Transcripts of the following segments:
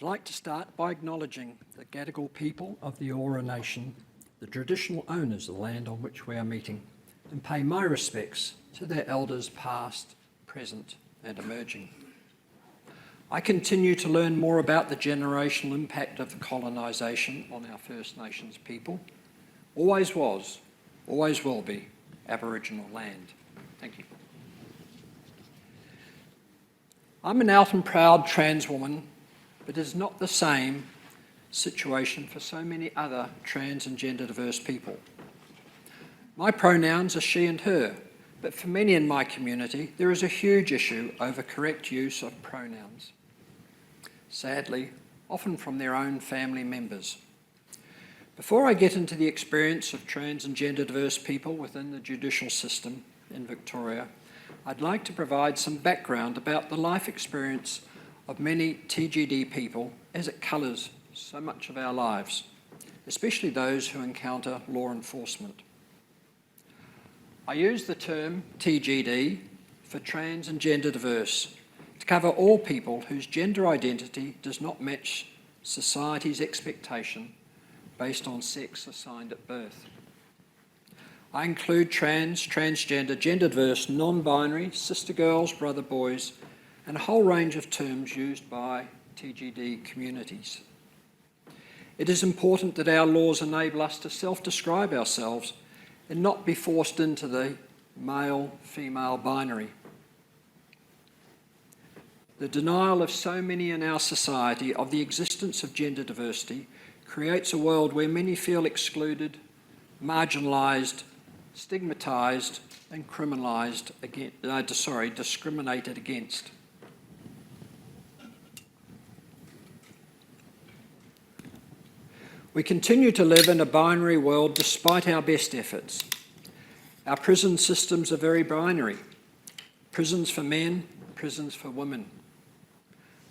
I'd like to start by acknowledging the Gadigal people of the Eora Nation, the traditional owners of the land on which we are meeting, and pay my respects to their elders past, present and emerging. I continue to learn more about the generational impact of colonisation on our First Nations people. Always was, always will be Aboriginal land. Thank you. I'm an out and proud trans woman, but it is not the same situation for so many other trans and gender diverse people. My pronouns are she and her, but for many in my community, there is a huge issue over correct use of pronouns. Sadly, often from their own family members. Before I get into the experience of trans and gender diverse people within the judicial system in Victoria, I'd like to provide some background about the life experience of many TGD people as it colours so much of our lives, especially those who encounter law enforcement. I use the term TGD for trans and gender diverse to cover all people whose gender identity does not match society's expectation based on sex assigned at birth. I include trans, transgender, gender diverse, non-binary, sister girls, brother boys, and a whole range of terms used by TGD communities. It is important that our laws enable us to self-describe ourselves and not be forced into the male-female binary. The denial of so many in our society of the existence of gender diversity creates a world where many feel excluded, marginalised, stigmatised and discriminated against. We continue to live in a binary world despite our best efforts. Our prison systems are very binary. Prisons for men, prisons for women.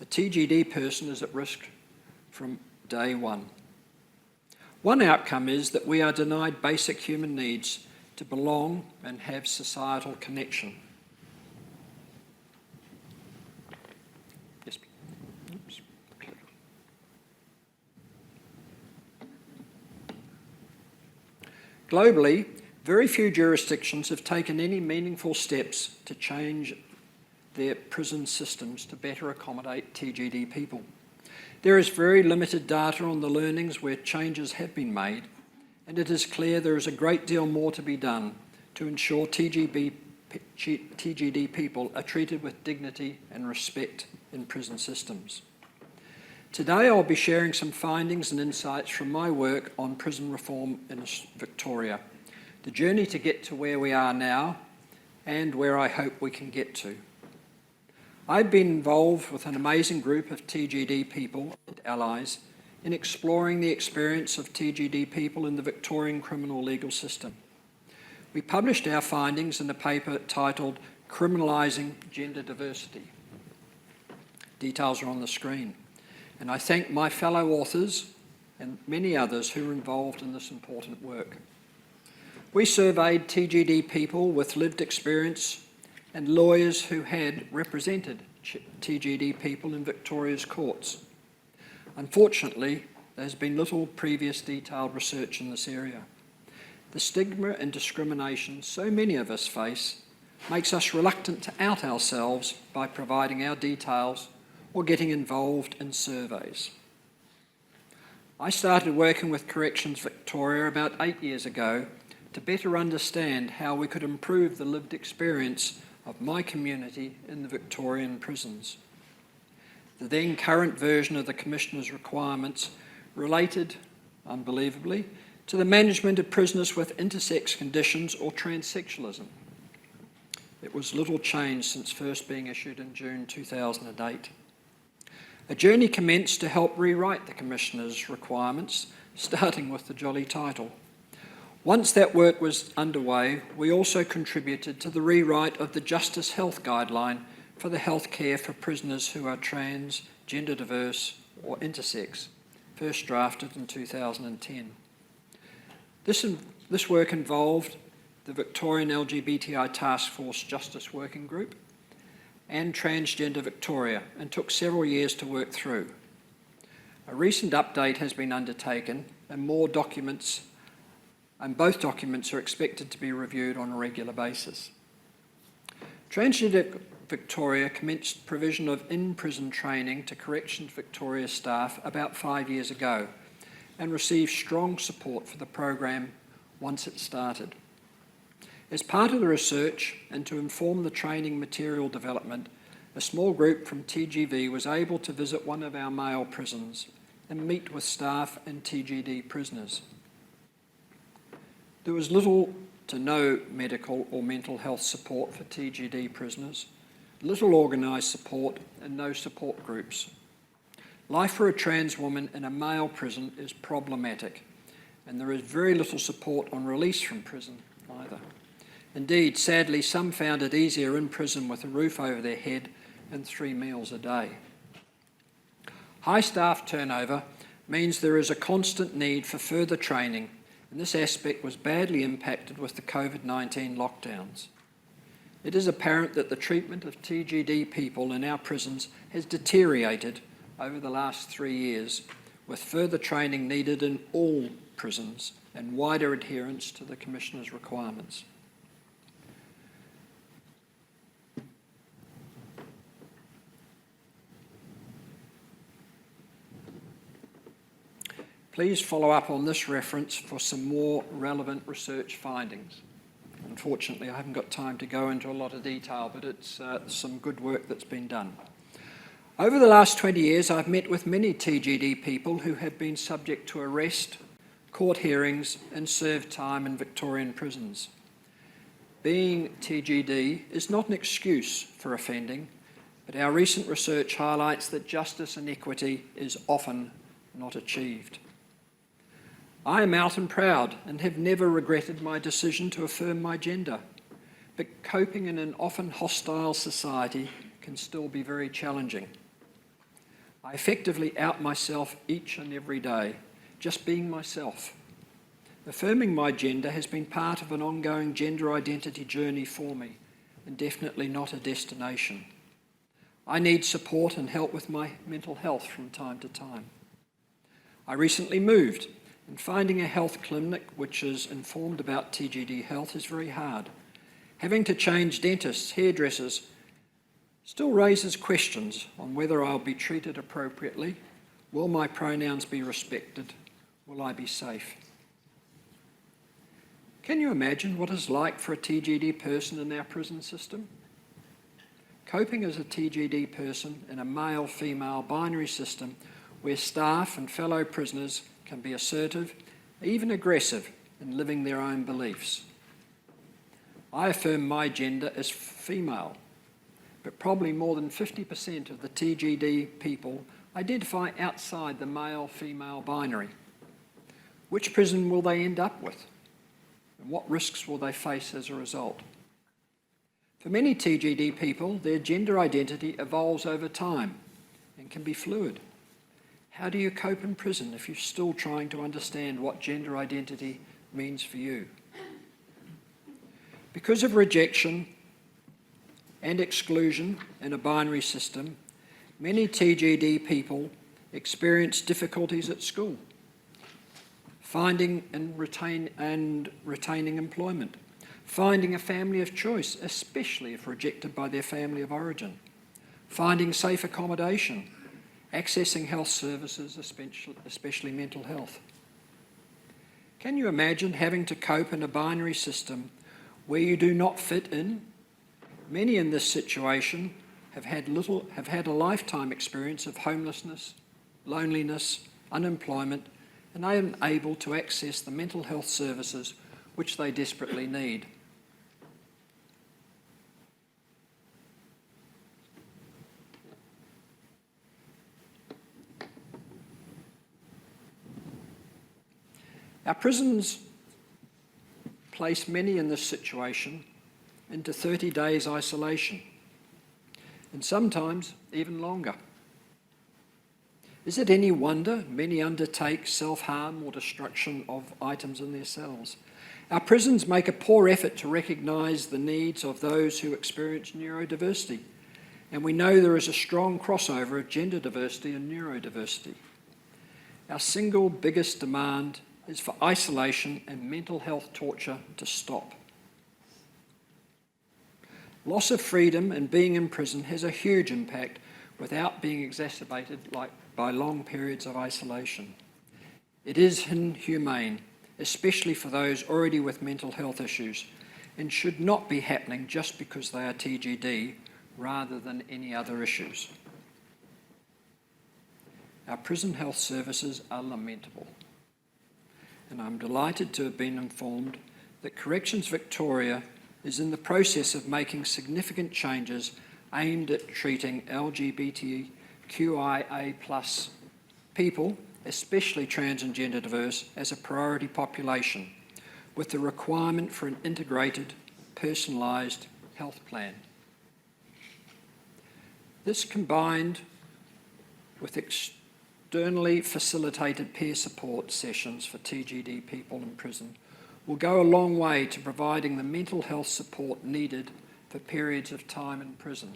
A TGD person is at risk from day one. One outcome is that we are denied basic human needs to belong and have societal connection. Yes. Oops. Globally, very few jurisdictions have taken any meaningful steps to change their prison systems to better accommodate TGD people. There is very limited data on the learnings where changes have been made, and it is clear there is a great deal more to be done to ensure TGD people are treated with dignity and respect in prison systems. Today I'll be sharing some findings and insights from my work on prison reform in Victoria, the journey to get to where we are now and where I hope we can get to. I've been involved with an amazing group of TGD people and allies in exploring the experience of TGD people in the Victorian criminal legal system. We published our findings in a paper titled Criminalising Gender Diversity. Details are on the screen. And I thank my fellow authors and many others who were involved in this important work. We surveyed TGD people with lived experience and lawyers who had represented TGD people in Victoria's courts. Unfortunately, there has been little previous detailed research in this area. The stigma and discrimination so many of us face makes us reluctant to out ourselves by providing our details or getting involved in surveys. I started working with Corrections Victoria about 8 years ago to better understand how we could improve the lived experience of my community in the Victorian prisons. The then current version of the Commissioner's requirements related, unbelievably, to the management of prisoners with intersex conditions or transsexualism. It was little changed since first being issued in June 2008. A journey commenced to help rewrite the Commissioner's requirements, starting with the jolly title. Once that work was underway, we also contributed to the rewrite of the Justice Health Guideline for the health care for prisoners who are trans, gender diverse or intersex, first drafted in 2010. This work involved the Victorian LGBTI Taskforce Justice Working Group and Transgender Victoria and took several years to work through. A recent update has been undertaken and both documents are expected to be reviewed on a regular basis. Transgender Victoria commenced provision of in-prison training to Corrections Victoria staff about 5 years ago and received strong support for the program once it started. As part of the research and to inform the training material development, a small group from TGV was able to visit one of our male prisons and meet with staff and TGD prisoners. There was little to no medical or mental health support for TGD prisoners, little organised support and no support groups. Life for a trans woman in a male prison is problematic, and there is very little support on release from prison either. Indeed, sadly, some found it easier in prison with a roof over their head and 3 meals a day. High staff turnover means there is a constant need for further training, and this aspect was badly impacted with the COVID-19 lockdowns. It is apparent that the treatment of TGD people in our prisons has deteriorated over the last 3 years, with further training needed in all prisons and wider adherence to the Commissioner's requirements. Please follow up on this reference for some more relevant research findings. Unfortunately, I haven't got time to go into a lot of detail, but it's some good work that's been done. Over the last 20 years, I've met with many TGD people who have been subject to arrest, court hearings, and served time in Victorian prisons. Being TGD is not an excuse for offending, but our recent research highlights that justice and equity is often not achieved. I am out and proud and have never regretted my decision to affirm my gender, but coping in an often hostile society can still be very challenging. I effectively out myself each and every day, just being myself. Affirming my gender has been part of an ongoing gender identity journey for me, and definitely not a destination. I need support and help with my mental health from time to time. I recently moved, and finding a health clinic which is informed about TGD health is very hard. Having to change dentists, hairdressers, still raises questions on whether I'll be treated appropriately, will my pronouns be respected, will I be safe? Can you imagine what it's like for a TGD person in our prison system? Coping as a TGD person in a male-female binary system where staff and fellow prisoners can be assertive, even aggressive, in living their own beliefs. I affirm my gender as female, but probably more than 50% of the TGD people identify outside the male-female binary. Which prison will they end up with? And what risks will they face as a result? For many TGD people, their gender identity evolves over time and can be fluid. How do you cope in prison if you're still trying to understand what gender identity means for you? Because of rejection and exclusion in a binary system, many TGD people experience difficulties at school, finding and retaining employment, finding a family of choice, especially if rejected by their family of origin, finding safe accommodation, accessing health services, especially mental health. Can you imagine having to cope in a binary system where you do not fit in? Many in this situation have had a lifetime experience of homelessness, loneliness, unemployment, and are unable to access the mental health services which they desperately need. Our prisons place many in this situation into 30 days isolation, and sometimes even longer. Is it any wonder many undertake self-harm or destruction of items in their cells? Our prisons make a poor effort to recognise the needs of those who experience neurodiversity, and we know there is a strong crossover of gender diversity and neurodiversity. Our single biggest demand is for isolation and mental health torture to stop. Loss of freedom and being in prison has a huge impact without being exacerbated by long periods of isolation. It is inhumane, especially for those already with mental health issues, and should not be happening just because they are TGD rather than any other issues. Our prison health services are lamentable, and I'm delighted to have been informed that Corrections Victoria is in the process of making significant changes aimed at treating LGBTQIA+ people, especially trans and gender diverse, as a priority population, with the requirement for an integrated, personalised health plan. This, combined with externally facilitated peer support sessions for TGD people in prison, will go a long way to providing the mental health support needed for periods of time in prison.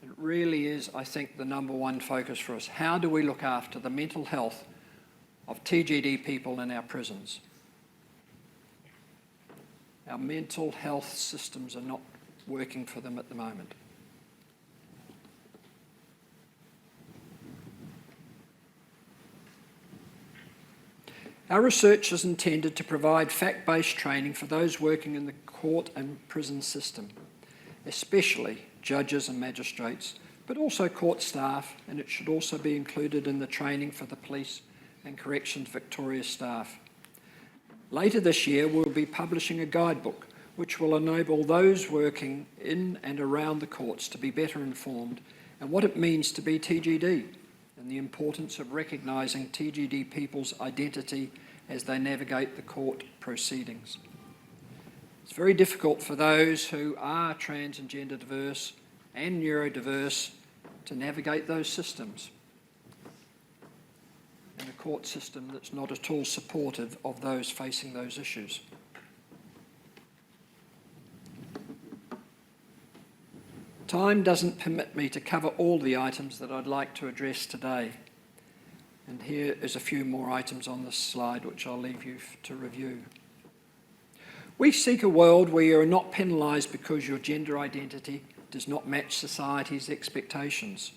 It really is, I think, the number one focus for us. How do we look after the mental health of TGD people in our prisons? Our mental health systems are not working for them at the moment. Our research is intended to provide fact-based training for those working in the court and prison system, especially judges and magistrates, but also court staff, and it should also be included in the training for the police and Corrections Victoria staff. Later this year, we'll be publishing a guidebook which will enable those working in and around the courts to be better informed and what it means to be TGD, and the importance of recognising TGD people's identity as they navigate the court proceedings. It's very difficult for those who are trans and gender diverse and neurodiverse to navigate those systems in a court system that's not at all supportive of those facing those issues. Time doesn't permit me to cover all the items that I'd like to address today. And here is a few more items on this slide which I'll leave you to review. We seek a world where you are not penalised because your gender identity does not match society's expectations.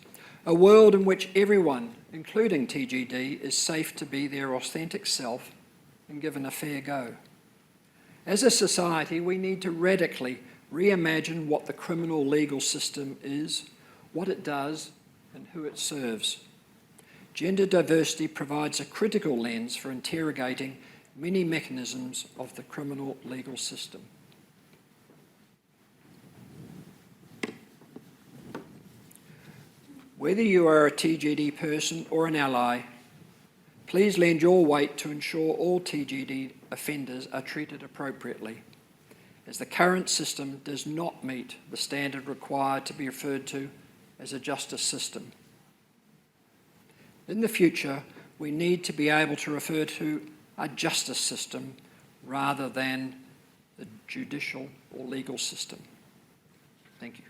A world in which everyone, including TGD, is safe to be their authentic self and given a fair go. As a society, we need to radically reimagine what the criminal legal system is, what it does, and who it serves. Gender diversity provides a critical lens for interrogating many mechanisms of the criminal legal system. Whether you are a TGD person or an ally, please lend your weight to ensure all TGD offenders are treated appropriately, as the current system does not meet the standard required to be referred to as a justice system. In the future, we need to be able to refer to a justice system rather than the judicial or legal system. Thank you.